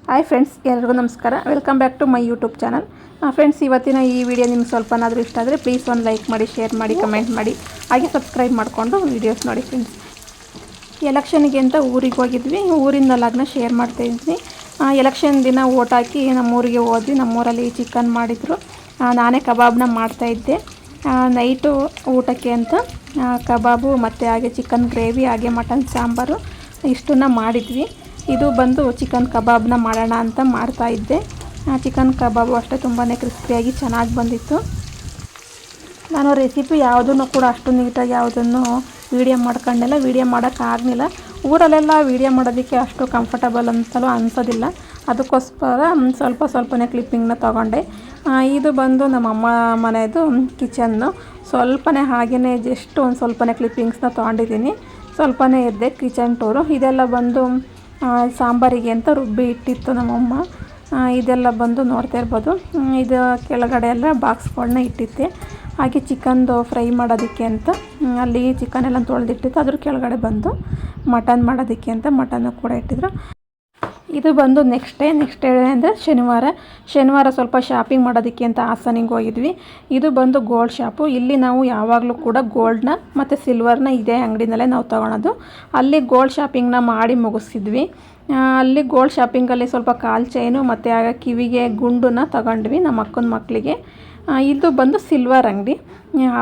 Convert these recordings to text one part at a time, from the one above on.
Hi friends, ಎಲ್ಲರಿಗೂ ನಮಸ್ಕಾರ. Welcome back to my YouTube channel. Friends, ಇವತ್ತಿನ ಈ ವಿಡಿಯೋ ನಿಮ್ಗೆ ಸ್ವಲ್ಪನಾದರೂ ಇಷ್ಟ ಆದರೆ ಪ್ಲೀಸ್ ಒಂದು ಲೈಕ್ ಮಾಡಿ, ಶೇರ್ ಮಾಡಿ, ಕಮೆಂಟ್ ಮಾಡಿ, ಹಾಗೆ ಸಬ್ಸ್ಕ್ರೈಬ್ ಮಾಡಿಕೊಂಡು ವೀಡಿಯೋಸ್ ನೋಡಿ. ಫ್ರೆಂಡ್ಸ್, ಎಲೆಕ್ಷನ್ಗೆ ಅಂತ ಊರಿಗೆ ಹೋಗಿದ್ವಿ. ಊರಿಂದ ಲಾಗ್ನ ಶೇರ್ ಮಾಡ್ತಾಯಿದ್ವಿ. ಎಲೆಕ್ಷನ್ ದಿನ ಓಟ್ ಹಾಕಿ ನಮ್ಮೂರಿಗೆ ಹೋದ್ವಿ. ನಮ್ಮೂರಲ್ಲಿ ಚಿಕನ್ ಮಾಡಿದರು. ನಾನೇ ಕಬಾಬ್ನ ಮಾಡ್ತಾಯಿದ್ದೆ. ನೈಟು ಊಟಕ್ಕೆ ಅಂತ ಕಬಾಬು ಮತ್ತು ಹಾಗೆ ಚಿಕನ್ ಗ್ರೇವಿ, ಹಾಗೆ ಮಟನ್ ಸಾಂಬಾರು ಇಷ್ಟನ್ನು ಮಾಡಿದ್ವಿ. ಇದು ಬಂದು ಚಿಕನ್ ಕಬಾಬ್ನ ಮಾಡೋಣ ಅಂತ ಮಾಡ್ತಾಯಿದ್ದೆ. ಚಿಕನ್ ಕಬಾಬು ಅಷ್ಟೇ ತುಂಬಾ ಕ್ರಿಸ್ಪಿಯಾಗಿ ಚೆನ್ನಾಗಿ ಬಂದಿತ್ತು. ನಾನು ರೆಸಿಪಿ ಯಾವುದನ್ನು ಕೂಡ ಅಷ್ಟು ನೀಟಾಗಿ ಯಾವುದನ್ನು ವೀಡಿಯೋ ಮಾಡ್ಕೊಂಡೆಲ್ಲ, ವೀಡಿಯೋ ಮಾಡೋಕ್ಕಾಗಲಿಲ್ಲ. ಊರಲ್ಲೆಲ್ಲ ವೀಡಿಯೋ ಮಾಡೋದಕ್ಕೆ ಅಷ್ಟು ಕಂಫರ್ಟಬಲ್ ಅಂತಲೂ ಅನಿಸೋದಿಲ್ಲ. ಅದಕ್ಕೋಸ್ಕರ ಸ್ವಲ್ಪನೇ ಕ್ಲಿಪ್ಪಿಂಗ್ನ ತೊಗೊಂಡೆ. ಇದು ಬಂದು ನಮ್ಮಮ್ಮ ಮನೆಯದು ಕಿಚನ್ನು. ಸ್ವಲ್ಪನೇ ಹಾಗೆಯೇ ಜಸ್ಟ್ ಒಂದು ಸ್ವಲ್ಪನೇ ಕ್ಲಿಪ್ಪಿಂಗ್ಸ್ನ ತೊಗೊಂಡಿದ್ದೀನಿ. ಸ್ವಲ್ಪನೇ ಇದ್ದೆ ಕಿಚನ್ ಟೂರು. ಇದೆಲ್ಲ ಬಂದು ಸಾಂಬಾರಿಗೆ ಅಂತ ರುಬ್ಬಿ ಇಟ್ಟಿತ್ತು ನಮ್ಮಮ್ಮ. ಇದೆಲ್ಲ ಬಂದು ನೋಡ್ತಾ ಇರ್ಬೋದು. ಇದು ಕೆಳಗಡೆ ಎಲ್ಲ ಬಾಕ್ಸ್ಗಳನ್ನ ಇಟ್ಟಿದ್ದೆ. ಹಾಗೆ ಚಿಕನ್ದು ಫ್ರೈ ಮಾಡೋದಕ್ಕೆ ಅಂತ ಅಲ್ಲಿ ಚಿಕನ್ ಎಲ್ಲ ತೊಳೆದಿಟ್ಟಿತ್ತು. ಅದ್ರ ಕೆಳಗಡೆ ಬಂದು ಮಟನ್ ಮಾಡೋದಕ್ಕೆ ಅಂತ ಮಟನ್ನು ಕೂಡ ಇಟ್ಟಿದ್ರು. ಇದು ಬಂದು ನೆಕ್ಸ್ಟ್ ಡೇ ಅಂದರೆ ಶನಿವಾರ ಸ್ವಲ್ಪ ಶಾಪಿಂಗ್ ಮಾಡೋದಕ್ಕೆ ಅಂತ ಹಾಸನಿಗೆ ಹೋಗಿದ್ವಿ. ಇದು ಬಂದು ಗೋಲ್ಡ್ ಶಾಪು. ಇಲ್ಲಿ ನಾವು ಯಾವಾಗಲೂ ಕೂಡ ಗೋಲ್ಡ್ನ ಮತ್ತು ಸಿಲ್ವರ್ನ ಇದೇ ಅಂಗಡಿನಲ್ಲೇ ನಾವು ತೊಗೊಳೋದು. ಅಲ್ಲಿ ಗೋಲ್ಡ್ ಶಾಪಿಂಗ್ನ ಮಾಡಿ ಮುಗಿಸಿದ್ವಿ. ಅಲ್ಲಿ ಗೋಲ್ಡ್ ಶಾಪಿಂಗಲ್ಲಿ ಸ್ವಲ್ಪ ಕಾಲು ಚೈನು ಮತ್ತು ಆಗ ಕಿವಿಗೆ ಗುಂಡನ್ನ ತಗೊಂಡ್ವಿ ನಮ್ಮ ಅಕ್ಕನ ಮಕ್ಕಳಿಗೆ. ಇದು ಬಂದು ಸಿಲ್ವರ್ ಅಂಗಡಿ.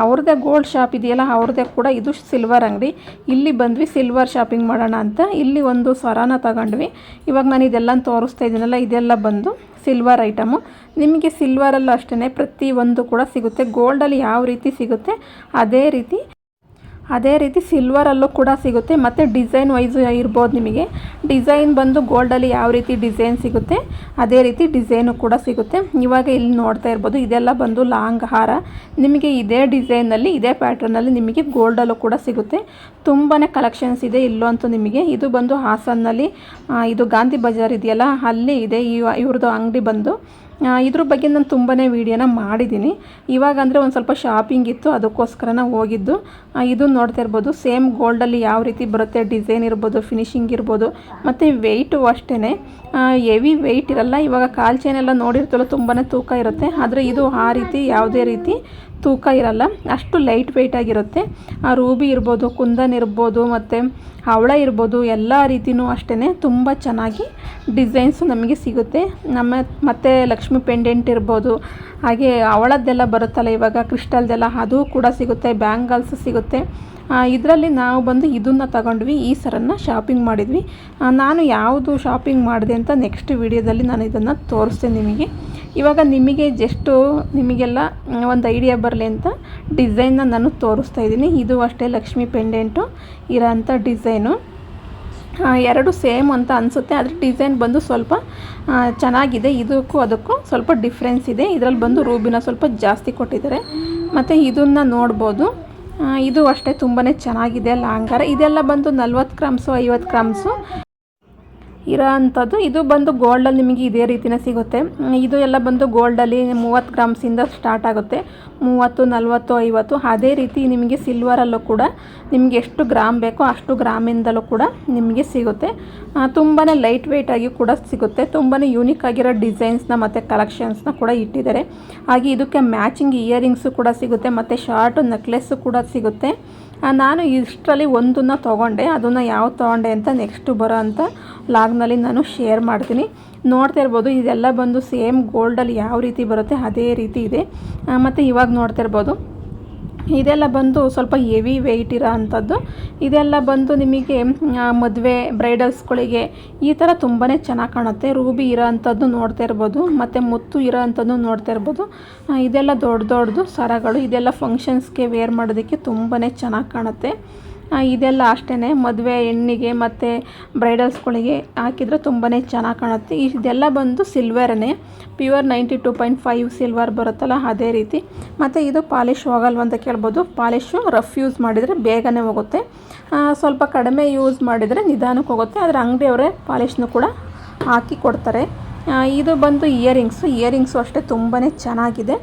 ಅವ್ರದ್ದೇ ಗೋಲ್ಡ್ ಶಾಪ್ ಇದೆಯಲ್ಲ, ಅವ್ರದ್ದೇ ಕೂಡ ಇದು ಸಿಲ್ವರ್ ಅಂಗಡಿ. ಇಲ್ಲಿ ಬಂದ್ವಿ ಸಿಲ್ವರ್ ಶಾಪಿಂಗ್ ಮಾಡೋಣ ಅಂತ. ಇಲ್ಲಿ ಒಂದು ಸರಾನ ತಗೊಂಡ್ವಿ. ಇವಾಗ ನಾನು ಇದೆಲ್ಲ ತೋರಿಸ್ತಾ ಇದ್ದೀನಲ್ಲ, ಇದೆಲ್ಲ ಬಂದು ಸಿಲ್ವರ್ ಐಟಮು. ನಿಮಗೆ ಸಿಲ್ವರಲ್ಲೂ ಅಷ್ಟೇ ಪ್ರತಿಯೊಂದು ಕೂಡ ಸಿಗುತ್ತೆ. ಗೋಲ್ಡಲ್ಲಿ ಯಾವ ರೀತಿ ಸಿಗುತ್ತೆ ಅದೇ ರೀತಿ ಸಿಲ್ವರಲ್ಲೂ ಕೂಡ ಸಿಗುತ್ತೆ. ಮತ್ತು ಡಿಸೈನ್ ವೈಸ್ ಇರ್ಬೋದು. ನಿಮಗೆ ಡಿಸೈನ್ ಬಂದು ಗೋಲ್ಡಲ್ಲಿ ಯಾವ ರೀತಿ ಡಿಸೈನ್ ಸಿಗುತ್ತೆ ಅದೇ ರೀತಿ ಡಿಸೈನು ಕೂಡ ಸಿಗುತ್ತೆ. ಇವಾಗ ಇಲ್ಲಿ ನೋಡ್ತಾ ಇರ್ಬೋದು, ಇದೆಲ್ಲ ಬಂದು ಲಾಂಗ್ ಹಾರ. ನಿಮಗೆ ಇದೇ ಡಿಸೈನಲ್ಲಿ, ಇದೇ ಪ್ಯಾಟ್ರನಲ್ಲಿ ನಿಮಗೆ ಗೋಲ್ಡಲ್ಲೂ ಕೂಡ ಸಿಗುತ್ತೆ. ತುಂಬಾ ಕಲೆಕ್ಷನ್ಸ್ ಇದೆ ಇಲ್ಲೂ ಅಂತೂ ನಿಮಗೆ. ಇದು ಬಂದು ಹಾಸನ್ನಲ್ಲಿ, ಇದು ಗಾಂಧಿ ಬಜಾರ್ ಇದೆಯಲ್ಲ, ಅಲ್ಲಿ ಇದೆ ಇವ್ರದ್ದು ಅಂಗಡಿ ಬಂದು. ಇದ್ರ ಬಗ್ಗೆ ನಾನು ತುಂಬಾ ವೀಡಿಯೋನ ಮಾಡಿದ್ದೀನಿ. ಇವಾಗ ಅಂದರೆ ಒಂದು ಸ್ವಲ್ಪ ಶಾಪಿಂಗ್ ಇತ್ತು, ಅದಕ್ಕೋಸ್ಕರ ಹೋಗಿದ್ದು. ಇದು ನೋಡ್ತಾ ಇರ್ಬೋದು, ಸೇಮ್ ಗೋಲ್ಡಲ್ಲಿ ಯಾವ ರೀತಿ ಬರುತ್ತೆ, ಡಿಸೈನ್ ಇರ್ಬೋದು, ಫಿನಿಶಿಂಗ್ ಇರ್ಬೋದು, ಮತ್ತು ವೆಯ್ಟು ಅಷ್ಟೇ ಹೆವಿ ವೆಯ್ಟ್ ಇರಲ್ಲ. ಇವಾಗ ಕಾಲು ಚೈನೆಲ್ಲ ನೋಡಿರ್ತಲ್ಲ, ತುಂಬಾ ತೂಕ ಇರುತ್ತೆ. ಆದರೆ ಇದು ಆ ರೀತಿ ಯಾವುದೇ ರೀತಿ ತೂಕ ಇರಲ್ಲ, ಅಷ್ಟು ಲೈಟ್ ವೆಯ್ಟ್ ಆಗಿರುತ್ತೆ. ರೂಬಿ ಇರ್ಬೋದು, ಕುಂದನ್ ಇರ್ಬೋದು, ಮತ್ತು ಹವಳ ಇರ್ಬೋದು, ಎಲ್ಲ ರೀತಿಯೂ ಅಷ್ಟೇ ತುಂಬ ಚೆನ್ನಾಗಿ ಡಿಸೈನ್ಸು ನಮಗೆ ಸಿಗುತ್ತೆ. ಮತ್ತು ಲಕ್ಷ್ಮಿ ಪೆಂಡೆಂಟ್ ಇರ್ಬೋದು, ಹಾಗೆ ಹವಳದ್ದೆಲ್ಲ ಬರುತ್ತಲ್ಲ ಇವಾಗ ಕ್ರಿಸ್ಟಲ್ದೆಲ್ಲ, ಅದು ಕೂಡ ಸಿಗುತ್ತೆ. ಬ್ಯಾಂಗಲ್ಸ್ ಸಿಗುತ್ತೆ. ಇದರಲ್ಲಿ ನಾವು ಬಂದು ಇದನ್ನು ತಗೊಂಡ್ವಿ. ಈ ಸರನ್ನು ಶಾಪಿಂಗ್ ಮಾಡಿದ್ವಿ. ನಾನು ಯಾವುದು ಶಾಪಿಂಗ್ ಮಾಡಿದೆ ಅಂತ ನೆಕ್ಸ್ಟ್ ವಿಡಿಯೋದಲ್ಲಿ ನಾನು ಇದನ್ನು ತೋರಿಸ್ತೇನೆ ನಿಮಗೆ. ಇವಾಗ ನಿಮಗೆ ನಿಮಗೆಲ್ಲ ಒಂದು ಐಡಿಯಾ ಬರಲಿ ಅಂತ ಡಿಸೈನ್ನ ನಾನು ತೋರಿಸ್ತಾ ಇದ್ದೀನಿ. ಇದು ಅಷ್ಟೇ ಲಕ್ಷ್ಮಿ ಪೆಂಡೆಂಟು ಇರೋಂಥ ಡಿಸೈನು. ಎರಡು ಸೇಮ್ ಅಂತ ಅನಿಸುತ್ತೆ, ಆದರೆ ಡಿಸೈನ್ ಬಂದು ಸ್ವಲ್ಪ ಚೆನ್ನಾಗಿದೆ. ಇದಕ್ಕೂ ಅದಕ್ಕೂ ಸ್ವಲ್ಪ ಡಿಫ್ರೆನ್ಸ್ ಇದೆ. ಇದರಲ್ಲಿ ಬಂದು ರೂಬಿನ ಸ್ವಲ್ಪ ಜಾಸ್ತಿ ಕೊಟ್ಟಿದ್ದಾರೆ. ಮತ್ತು ಇದನ್ನು ನೋಡ್ಬೋದು, ಇದು ಅಷ್ಟೇ ತುಂಬಾ ಚೆನ್ನಾಗಿದೆ ಲಾಂಗಾರ. ಇದೆಲ್ಲ ಬಂದು 40 ಗ್ರಾಮ್ಸು 50 ಗ್ರಾಮ್ಸು ಇರೋ ಅಂಥದ್ದು. ಇದು ಬಂದು ಗೋಲ್ಡಲ್ಲಿ ನಿಮಗೆ ಇದೇ ರೀತಿಯೇ ಸಿಗುತ್ತೆ. ಇದು ಎಲ್ಲ ಬಂದು ಗೋಲ್ಡಲ್ಲಿ 30 ಗ್ರಾಮ್ಸಿಂದ ಸ್ಟಾರ್ಟ್ ಆಗುತ್ತೆ. 30, 40, 50. ಅದೇ ರೀತಿ ನಿಮಗೆ ಸಿಲ್ವರಲ್ಲೂ ಕೂಡ ನಿಮಗೆ ಎಷ್ಟು ಗ್ರಾಮ್ ಬೇಕೋ ಅಷ್ಟು ಗ್ರಾಮಿಂದಲೂ ಕೂಡ ನಿಮಗೆ ಸಿಗುತ್ತೆ. ತುಂಬಾ ಲೈಟ್ ವೆಯ್ಟಾಗಿ ಕೂಡ ಸಿಗುತ್ತೆ. ತುಂಬಾ ಯೂನಿಕ್ ಆಗಿರೋ ಡಿಸೈನ್ಸ್ನ ಮತ್ತು ಕಲೆಕ್ಷನ್ಸ್ನ ಕೂಡ ಇಟ್ಟಿದ್ದಾರೆ. ಹಾಗೆ ಇದಕ್ಕೆ ಮ್ಯಾಚಿಂಗ್ ಇಯರಿಂಗ್ಸು ಕೂಡ ಸಿಗುತ್ತೆ, ಮತ್ತು ಶಾರ್ಟು ನೆಕ್ಲೆಸ್ಸು ಕೂಡ ಸಿಗುತ್ತೆ. ನಾನು ಇಷ್ಟರಲ್ಲಿ ಒಂದನ್ನು ತೊಗೊಂಡೆ. ಅದನ್ನು ಯಾವ ತೊಗೊಂಡೆ ಅಂತ ನೆಕ್ಸ್ಟು ಬರೋ ಅಂಥ ಲಾಗ್ನಲ್ಲಿ ನಾನು ಶೇರ್ ಮಾಡ್ತೀನಿ. ನೋಡ್ತಾ ಇರ್ಬೋದು, ಇದೆಲ್ಲ ಬಂದು ಸೇಮ್ ಗೋಲ್ಡಲ್ಲಿ ಯಾವ ರೀತಿ ಬರುತ್ತೆ ಅದೇ ರೀತಿ ಇದೆ. ಮತ್ತು ಇವಾಗ ನೋಡ್ತಾ ಇರ್ಬೋದು, ಇದೆಲ್ಲ ಬಂದು ಸ್ವಲ್ಪ ಹೆವಿ ವೆಯ್ಟ್ ಇರೋ ಅಂಥದ್ದು. ಇದೆಲ್ಲ ಬಂದು ನಿಮಗೆ ಮದುವೆ ಬ್ರೈಡಲ್ಸ್ಗಳಿಗೆ ಈ ಥರ ತುಂಬಾ ಚೆನ್ನಾಗಿ ಕಾಣುತ್ತೆ. ರೂಬಿ ಇರೋ ಅಂಥದ್ದು ನೋಡ್ತಾ ಇರ್ಬೋದು, ಮತ್ತು ಮುತ್ತು ಇರೋ ಅಂಥದ್ದು ನೋಡ್ತಾ ಇರ್ಬೋದು. ಇದೆಲ್ಲ ದೊಡ್ಡದು ಸರಗಳು. ಇದೆಲ್ಲ ಫಂಕ್ಷನ್ಸ್ಗೆ ವೇರ್ ಮಾಡೋದಕ್ಕೆ ತುಂಬಾ ಚೆನ್ನಾಗಿ ಕಾಣುತ್ತೆ. ಇದೆಲ್ಲ ಅಷ್ಟೇ ಮದುವೆ ಹೆಣ್ಣಿಗೆ ಮತ್ತು ಬ್ರೈಡಲ್ಸ್ಗಳಿಗೆ ಹಾಕಿದರೆ ತುಂಬಾ ಚೆನ್ನಾಗಿ ಕಾಣುತ್ತೆ. ಇದೆಲ್ಲ ಬಂದು ಸಿಲ್ವರೇ, ಪ್ಯೂರ್ 92.5 ಸಿಲ್ವರ್ ಬರುತ್ತಲ್ಲ ಅದೇ ರೀತಿ. ಮತ್ತು ಇದು ಪಾಲಿಶ್ ಹೋಗಲ್ವ ಅಂತ ಕೇಳ್ಬೋದು. ಪಾಲಿಶು ರಫ್ ಯೂಸ್ ಮಾಡಿದರೆ ಬೇಗನೆ ಹೋಗುತ್ತೆ, ಸ್ವಲ್ಪ ಕಡಿಮೆ ಯೂಸ್ ಮಾಡಿದರೆ ನಿಧಾನಕ್ಕೆ ಹೋಗುತ್ತೆ. ಆದರೆ ಅಂಗಡಿಯವರೇ ಪಾಲಿಶ್ನು ಕೂಡ ಹಾಕಿ ಕೊಡ್ತಾರೆ. ಇದು ಬಂದು ಇಯರಿಂಗ್ಸು ಅಷ್ಟೇ ತುಂಬಾ ಚೆನ್ನಾಗಿದೆ.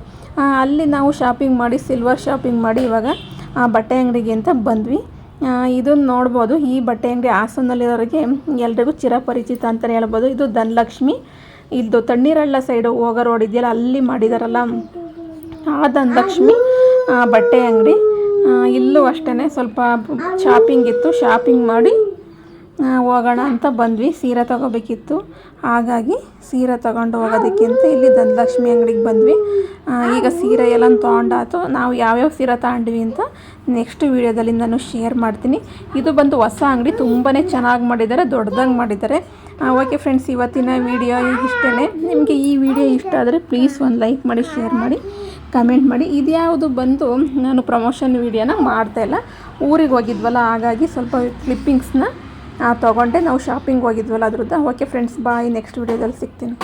ಅಲ್ಲಿ ನಾವು ಶಾಪಿಂಗ್ ಮಾಡಿ ಸಿಲ್ವರ್ ಶಾಪಿಂಗ್ ಮಾಡಿ ಇವಾಗ ಬಟ್ಟೆ ಅಂಗಡಿಗೆ ಅಂತ ಬಂದ್ವಿ. ಇದನ್ನು ನೋಡ್ಬೋದು. ಈ ಬಟ್ಟೆ ಅಂಗಡಿ ಹಾಸನಲ್ಲಿರೋರಿಗೆ ಎಲ್ರಿಗೂ ಚಿರಪರಿಚಿತ ಅಂತಲೇ ಹೇಳ್ಬೋದು. ಇದು ಧನಲಕ್ಷ್ಮಿ, ಇದು ತಣ್ಣೀರಳ್ಳ ಸೈಡು ಹೋಗೋ ರೋಡ್ ಇದೆಯಲ್ಲ ಅಲ್ಲಿ ಮಾಡಿದಾರಲ್ಲ ಆ ಧನಲಕ್ಷ್ಮಿ ಬಟ್ಟೆ ಅಂಗಡಿ. ಇಲ್ಲೂ ಅಷ್ಟೇ ಸ್ವಲ್ಪ ಶಾಪಿಂಗ್ ಇತ್ತು, ಶಾಪಿಂಗ್ ಮಾಡಿ ಹೋಗೋಣ ಅಂತ ಬಂದ್ವಿ. ಸೀರೆ ತೊಗೋಬೇಕಿತ್ತು, ಹಾಗಾಗಿ ಸೀರೆ ತೊಗೊಂಡು ಹೋಗೋದಕ್ಕಿಂತ ಇಲ್ಲಿ ಧನಲಕ್ಷ್ಮಿ ಅಂಗಡಿಗೆ ಬಂದ್ವಿ. ಈಗ ಸೀರೆ ಎಲ್ಲ ತೊಗೊಂಡಾತು. ನಾವು ಯಾವ್ಯಾವ ಸೀರೆ ತಗೊಂಡ್ವಿ ಅಂತ ನೆಕ್ಸ್ಟ್ ವೀಡಿಯೋದಲ್ಲಿ ನಾನು ಶೇರ್ ಮಾಡ್ತೀನಿ. ಇದು ಬಂದು ಹೊಸ ಅಂಗಡಿ, ತುಂಬಾ ಚೆನ್ನಾಗಿ ಮಾಡಿದ್ದಾರೆ, ದೊಡ್ಡದಾಗಿ ಮಾಡಿದ್ದಾರೆ. ಓಕೆ ಫ್ರೆಂಡ್ಸ್, ಇವತ್ತಿನ ವಿಡಿಯೋ ಇಷ್ಟೇ. ನಿಮಗೆ ಈ ವಿಡಿಯೋ ಇಷ್ಟ ಆದರೆ ಪ್ಲೀಸ್ ಒಂದು ಲೈಕ್ ಮಾಡಿ, ಶೇರ್ ಮಾಡಿ, ಕಮೆಂಟ್ ಮಾಡಿ. ಇದ್ಯಾವುದು ಬಂದು ನಾನು ಪ್ರಮೋಷನ್ ವೀಡಿಯೋನ ಮಾಡ್ತಾಯಿಲ್ಲ, ಊರಿಗೆ ಹೋಗಿದ್ವಲ್ಲ ಹಾಗಾಗಿ ಸ್ವಲ್ಪ ಕ್ಲಿಪ್ಪಿಂಗ್ಸ್ನ ತೊಗೊಂಡೆ. ನಾವು ಶಾಪಿಂಗ್ ಹೋಗಿದ್ವಲ್ಲ ಅದ್ರದ್ದು. ಓಕೆ ಫ್ರೆಂಡ್ಸ್, ಬಾಯ್. ನೆಕ್ಸ್ಟ್ ವೀಡಿಯೋದಲ್ಲಿ ಸಿಗ್ತೀನಿ.